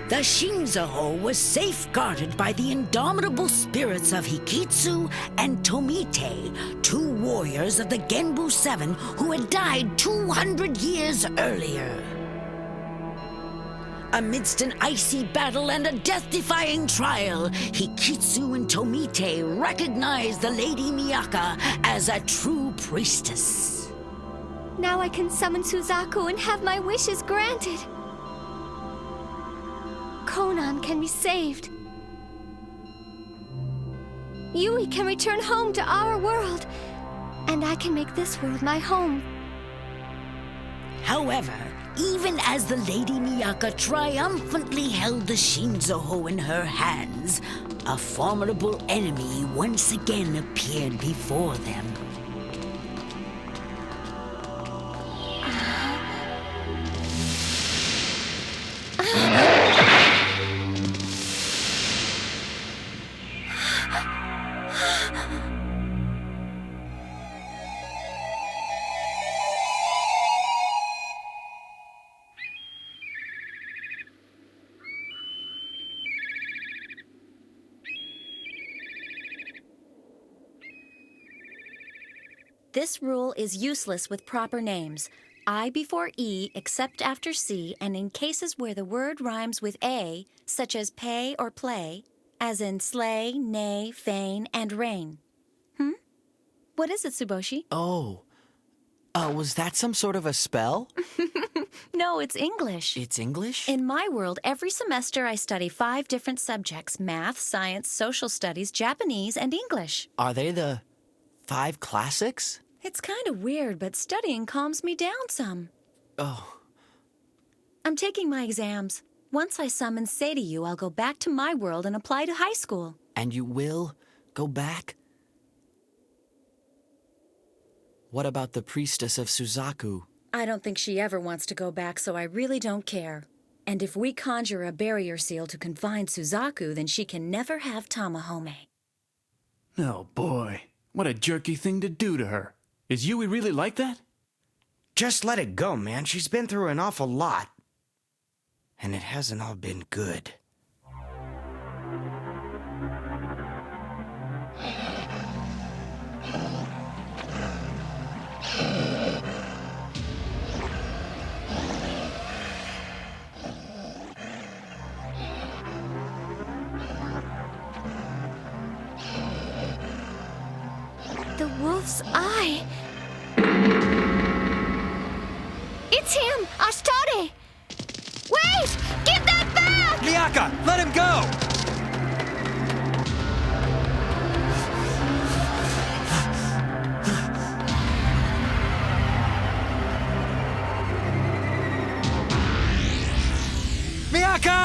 The Shinzo-ho was safeguarded by the indomitable spirits of Hikitsu and Tomite, two warriors of the Genbu Seven who had died 200 years earlier. Amidst an icy battle and a death-defying trial, Hikitsu and Tomite recognized the Lady Miyaka as a true priestess. Now I can summon Suzaku and have my wishes granted. Conan can be saved. Yui can return home to our world, and I can make this world my home. However, even as the Lady Miyaka triumphantly held the Shinzo-ho in her hands, a formidable enemy once again appeared before them. This rule is useless with proper names. I before E except after C, and in cases where the word rhymes with A, such as pay or play, as in slay, neigh, feign, and rain. What is it, Tsuboshi? Oh. Was that some sort of a spell? No, it's English. It's English? In my world, every semester I study 5 different subjects: math, science, social studies, Japanese, and English. Are they the 5 classics? It's kind of weird, but studying calms me down some. Oh. I'm taking my exams. Once I summon Seiryu, I'll go back to my world and apply to high school. And you will go back? What about the priestess of Suzaku? I don't think she ever wants to go back, so I really don't care. And if we conjure a barrier seal to confine Suzaku, then she can never have Tamahome. Oh boy, what a jerky thing to do to her. Is Yui really like that? Just let it go, man. She's been through an awful lot. And it hasn't all been good. The wolf's eye. It's him, Ashtare! Wait! Give that back! Miyaka, let him go! Miyaka!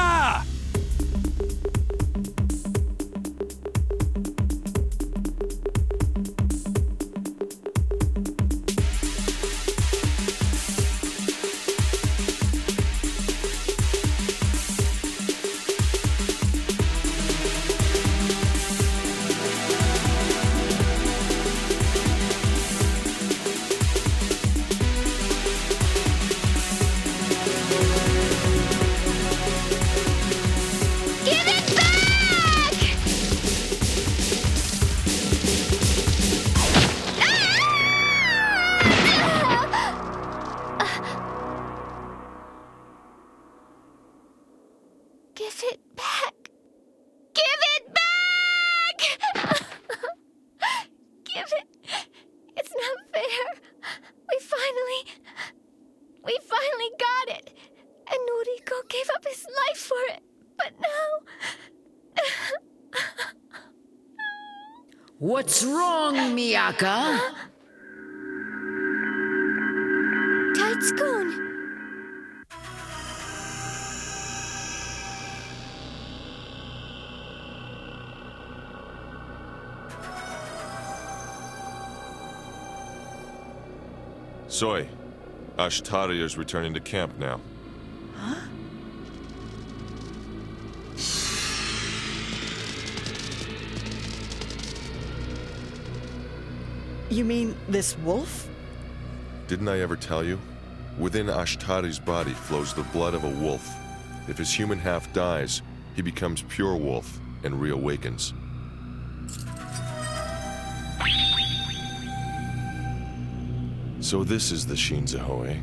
Give it back! Give it back! Give it back! Give it. It's not fair. We finally got it. And Noriko gave up his life for it. But now... What's wrong, Miyaka? Taitsukun! Soy, Ashtare is returning to camp now. Huh? You mean this wolf? Didn't I ever tell you? Within Ashtare's body flows the blood of a wolf. If his human half dies, he becomes pure wolf and reawakens. So this is the Shinzaho, eh?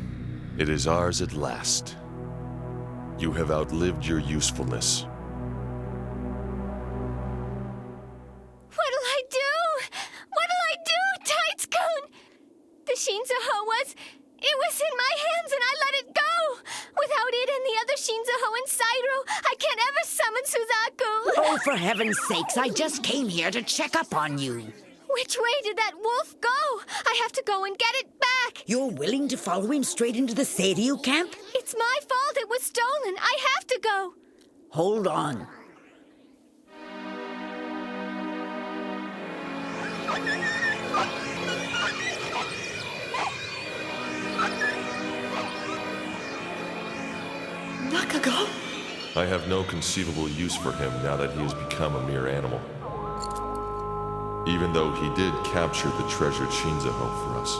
It is ours at last. You have outlived your usefulness. What'll I do? What'll I do, Tights-kun? The Shinzaho it was in my hands and I let it go. Without it and the other Shinzaho and Sairo, I can't ever summon Suzaku. Oh, for heaven's sakes, I just came here to check up on you. Which way did that wolf go? I have to go and get it back. You're willing to follow him straight into the Seiryu camp? It's my fault it was stolen. I have to go. Hold on. Nakago? I have no conceivable use for him now that he has become a mere animal. Even though he did capture the treasured Shinzaho for us.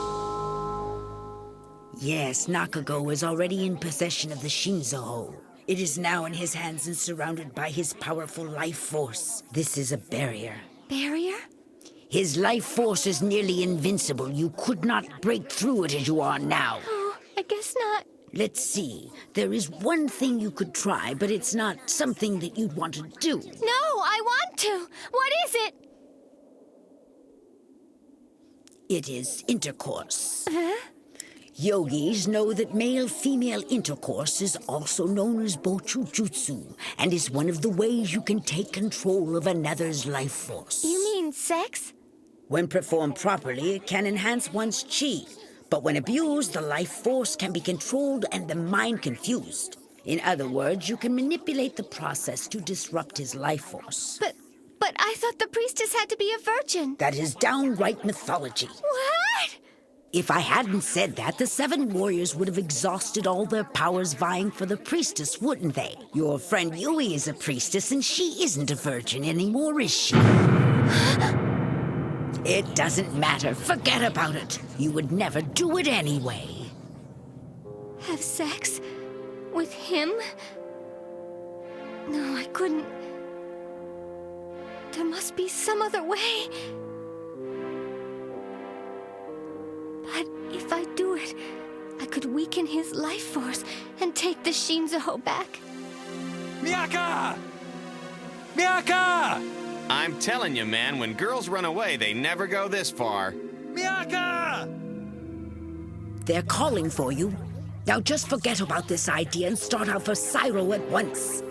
Yes, Nakago is already in possession of the Shinzaho. It is now in his hands and surrounded by his powerful life force. This is a barrier. Barrier? His life force is nearly invincible. You could not break through it as you are now. Oh, I guess not. Let's see. There is one thing you could try, but it's not something that you'd want to do. No, I want to. What is it? It is intercourse. Yogis know that male-female intercourse is also known as bochujutsu, and is one of the ways you can take control of another's life force. You mean sex? When performed properly, it can enhance one's chi. But when abused, the life force can be controlled and the mind confused. In other words, you can manipulate the process to disrupt his life force. But I thought the priestess had to be a virgin. That is downright mythology. What? If I hadn't said that, the 7 warriors would have exhausted all their powers vying for the priestess, wouldn't they? Your friend Yui is a priestess, and she isn't a virgin anymore, is she? It doesn't matter. Forget about it. You would never do it anyway. Have sex? With him? No, I couldn't. There must be some other way. But if I do it, I could weaken his life force and take the Shinzaho back. Miyaka! Miyaka! I'm telling you, man, when girls run away, they never go this far. Miyaka! They're calling for you. Now just forget about this idea and start out for Sairo at once.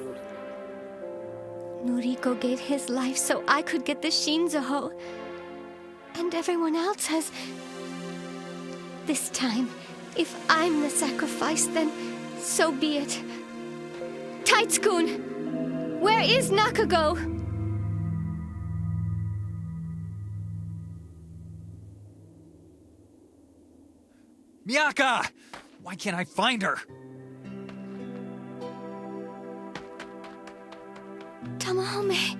Noriko gave his life so I could get the Shinzaho. And everyone else has... This time, if I'm the sacrifice, then so be it. Tights-kun! Where is Nakago? Miyaka! Why can't I find her? Tamahome,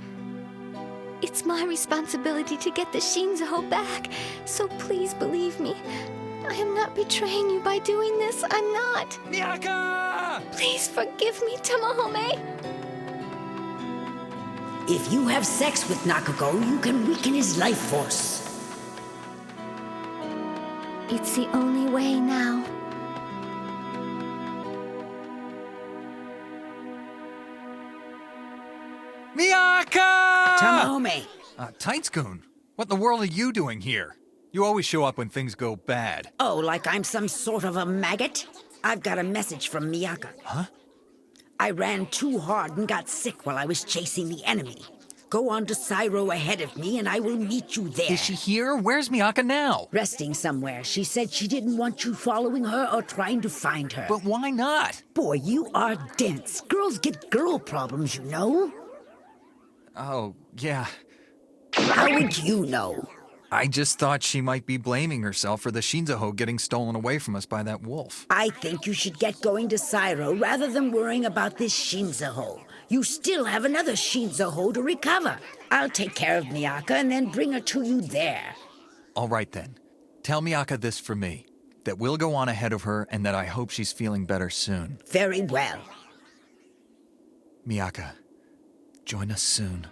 it's my responsibility to get the Shinzaho back, so please believe me. I am not betraying you by doing this. I'm not. Miyaka! Please forgive me, Tamahome. If you have sex with Nakago, you can weaken his life force. It's the only way now. Miyaka! Tamahome, Tights-kun, what in the world are you doing here? You always show up when things go bad. oh, like I'm some sort of a maggot? I've got a message from Miyaka. Huh? I ran too hard and got sick while I was chasing the enemy. Go on to Sairo ahead of me and I will meet you there. Is she here? Where's Miyaka now? Resting somewhere. She said she didn't want you following her or trying to find her. But why not? Boy, you are dense. Girls get girl problems, you know. Oh, yeah. How would you know? I just thought she might be blaming herself for the Shinzaho getting stolen away from us by that wolf. I think you should get going to Sairo rather than worrying about this Shinzaho. You still have another Shinzaho to recover. I'll take care of Miyaka and then bring her to you there. All right then. Tell Miyaka this for me, that we'll go on ahead of her and that I hope she's feeling better soon. Very well. Miyaka, join us soon.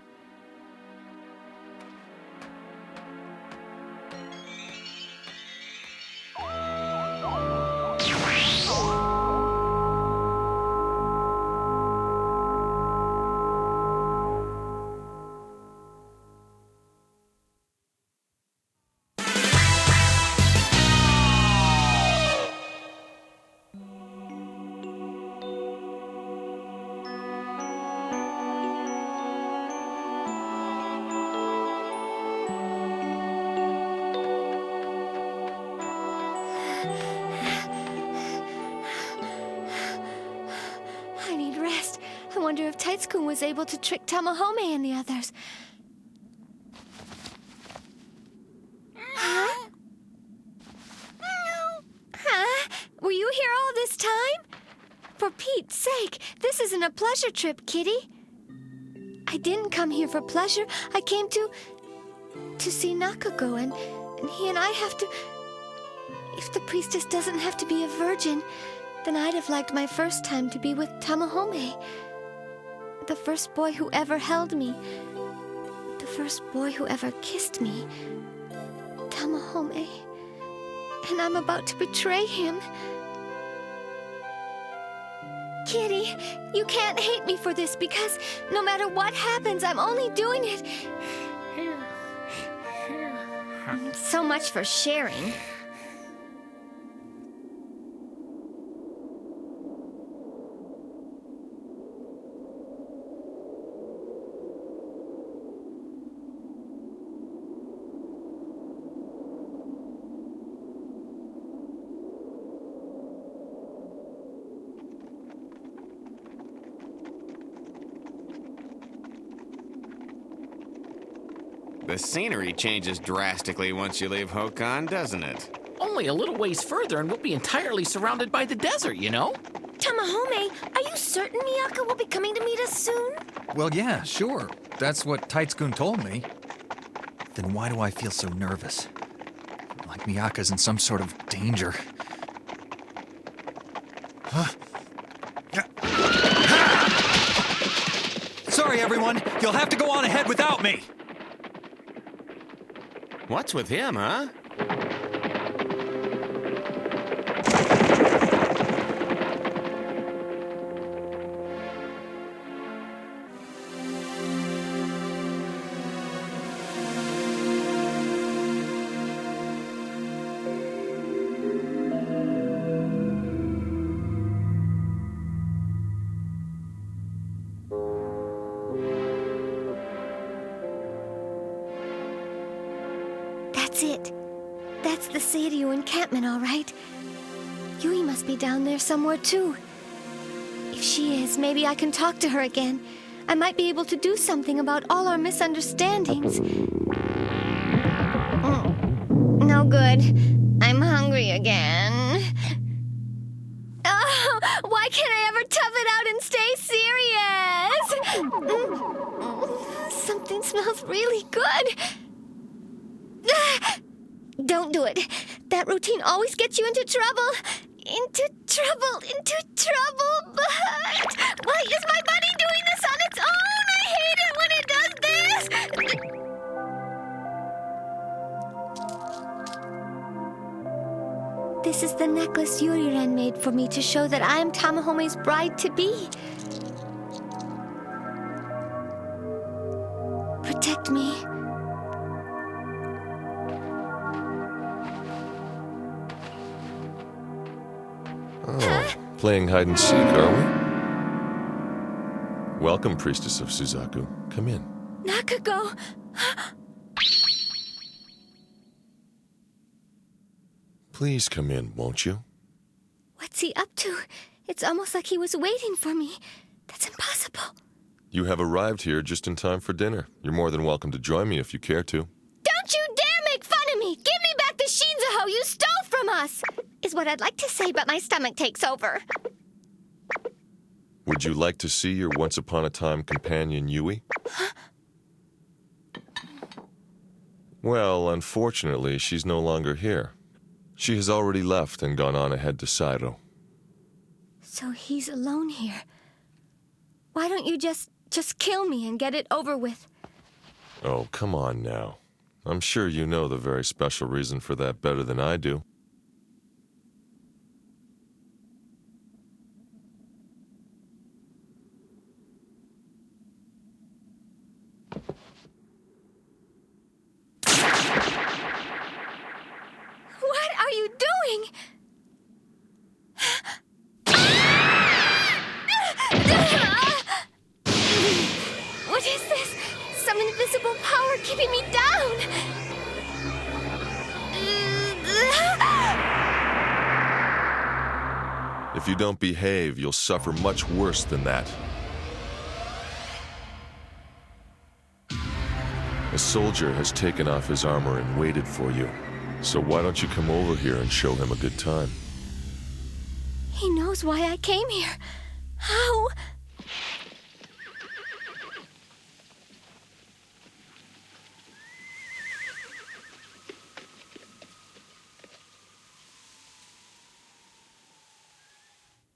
I need rest. I wonder if Taitsukun was able to trick Tamahome and the others. Huh? Huh? Were you here all this time? For Pete's sake, this isn't a pleasure trip, Kitty. I didn't come here for pleasure. I came to see Nakago, and he and I have to... If the priestess doesn't have to be a virgin, then I'd have liked my first time to be with Tamahome. The first boy who ever held me. The first boy who ever kissed me. Tamahome. And I'm about to betray him. Kitty, you can't hate me for this because no matter what happens, I'm only doing it. So much for sharing. The scenery changes drastically once you leave Hokan, doesn't it? Only a little ways further and we'll be entirely surrounded by the desert, you know? Tamahome, are you certain Miyaka will be coming to meet us soon? Well, yeah, sure. That's what Taitsukun told me. Then why do I feel so nervous? Like Miyaka's in some sort of danger. Huh? Sorry, everyone. You'll have to go on ahead without me. What's with him, huh? That's it. That's the Seiryu encampment, all right. Yui must be down there somewhere, too. If she is, maybe I can talk to her again. I might be able to do something about all our misunderstandings. No good. I'm hungry again. Oh, why can't I ever tough it out and stay serious? Something smells really good. Don't do it. That routine always gets you into trouble. Into trouble. But why is my body doing this on its own? I hate it when it does this. This is the necklace Yuriren made for me to show that I am Tamahome's bride-to-be. Protect me. Oh, playing hide and seek, are we? Welcome, Priestess of Suzaku. Come in. Nakago! Please come in, won't you? What's he up to? It's almost like he was waiting for me. That's impossible. You have arrived here just in time for dinner. You're more than welcome to join me if you care to. Don't you dare make fun of me! Give me back the Shinzaho you stole from us! Is what I'd like to say, but my stomach takes over. Would you like to see your once-upon-a-time companion, Yui? Huh? Well, unfortunately, she's no longer here. She has already left and gone on ahead to Sairo. So he's alone here. Why don't you just kill me and get it over with? Oh, come on now. I'm sure you know the very special reason for that better than I do. What are you doing? What is this? Some invisible power keeping me down! If you don't behave, you'll suffer much worse than that. A soldier has taken off his armor and waited for you. So why don't you come over here and show him a good time? He knows why I came here. How?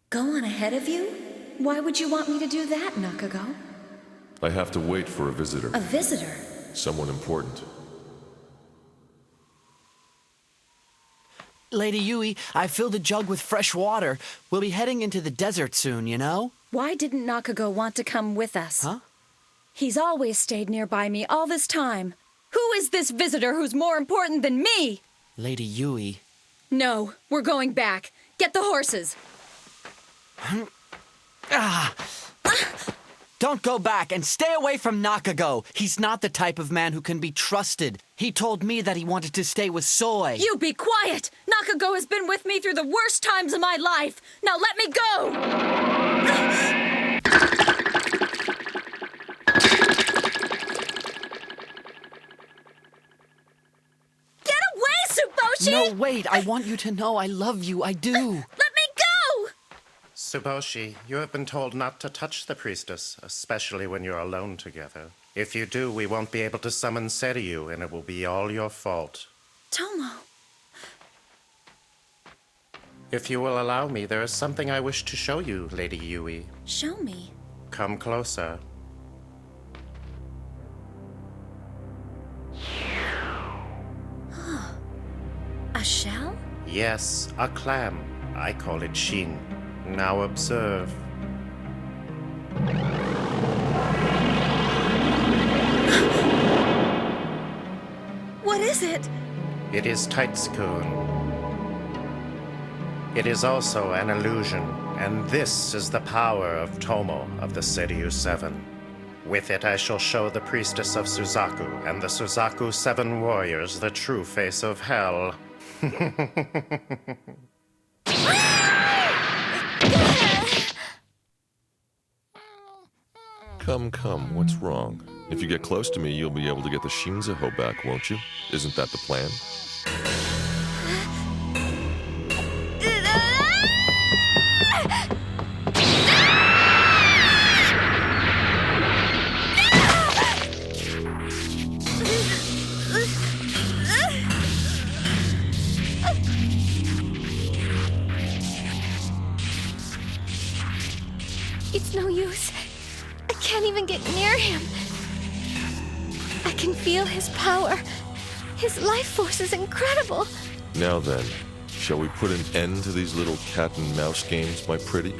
Go on ahead of you? Why would you want me to do that, Nakago? I have to wait for a visitor. A visitor? Someone important. Lady Yui, I filled a jug with fresh water. We'll be heading into the desert soon, you know? Why didn't Nakago want to come with us? Huh? He's always stayed nearby me all this time. Who is this visitor who's more important than me? Lady Yui. No, we're going back. Get the horses. Don't go back and stay away from Nakago. He's not the type of man who can be trusted. He told me that he wanted to stay with Soy. You be quiet! Nakago has been with me through the worst times of my life. Now let me go! Get away, Tsuboshi! No, wait. I want you to know I love you. I do. Let me go! Tsuboshi, you have been told not to touch the priestess, especially when you're alone together. If you do, we won't be able to summon Seryu, and it will be all your fault. Tomo. If you will allow me, there is something I wish to show you, Lady Yui. Show me. Come closer. A shell? Yes, a clam. I call it Shin. Now observe. What is it? It is Taitsukun. It is also an illusion, and this is the power of Tomo of the Seryu Seven. With it I shall show the priestess of Suzaku and the Suzaku Seven Warriors the true face of hell. Come, what's wrong? If you get close to me, you'll be able to get the Shinzaho back, won't you? Isn't that the plan? It's no use. I can't even get near him. I can feel his power. His life force is incredible. Now then, shall we put an end to these little cat and mouse games, my pretty?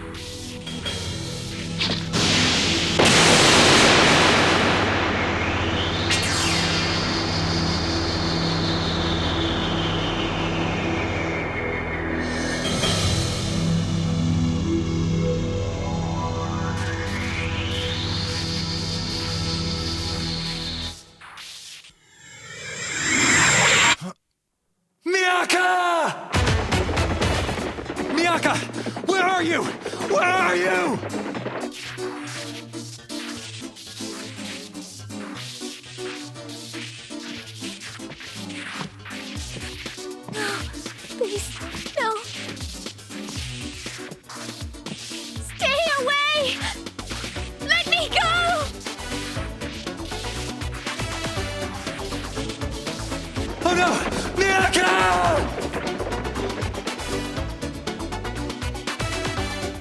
Miyaka! Where are you? Where are you? Please, no. Stay away! Let me go! Oh no! Miyaka!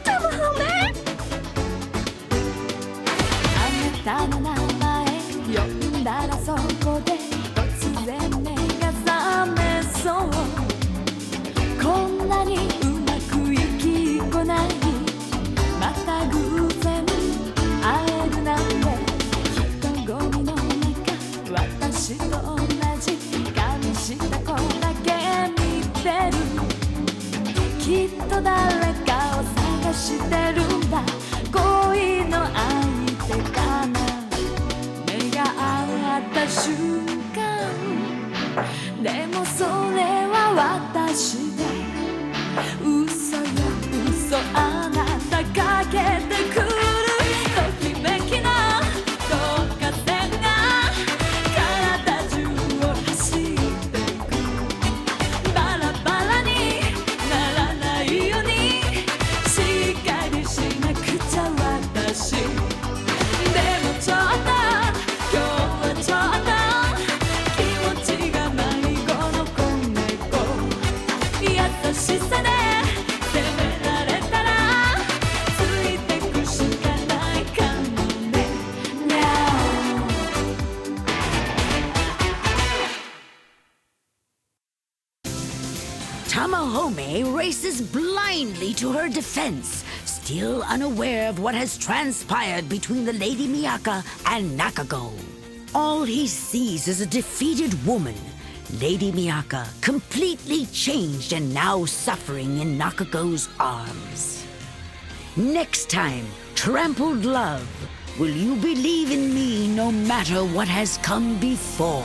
Double man! たの名前呼んだらそこで突然目が覚めそう。こんなにうまくいきっこない、また偶然会えるなんて。人混みの中私と同じ髪した子だけ見てる。きっと誰かを探してるんだ、恋の相手かな。目が合った瞬間、でもそれは私で、嘘よ嘘、あなたかけてくるときめきの導火線が体中を走ってく。バラバラにならないようにしっかりしなくちゃ私。でもちょっと今日はちょっと気持ちが迷子の子猫。優しさで責められたらついてくしかないかもね。Now Tamahome races blindly to her defense, still unaware of what has transpired between the Lady Miyaka and Nakago. All he sees is a defeated woman, Lady Miyaka, completely changed and now suffering in Nakago's arms. Next time, Trampled Love, will you believe in me no matter what has come before?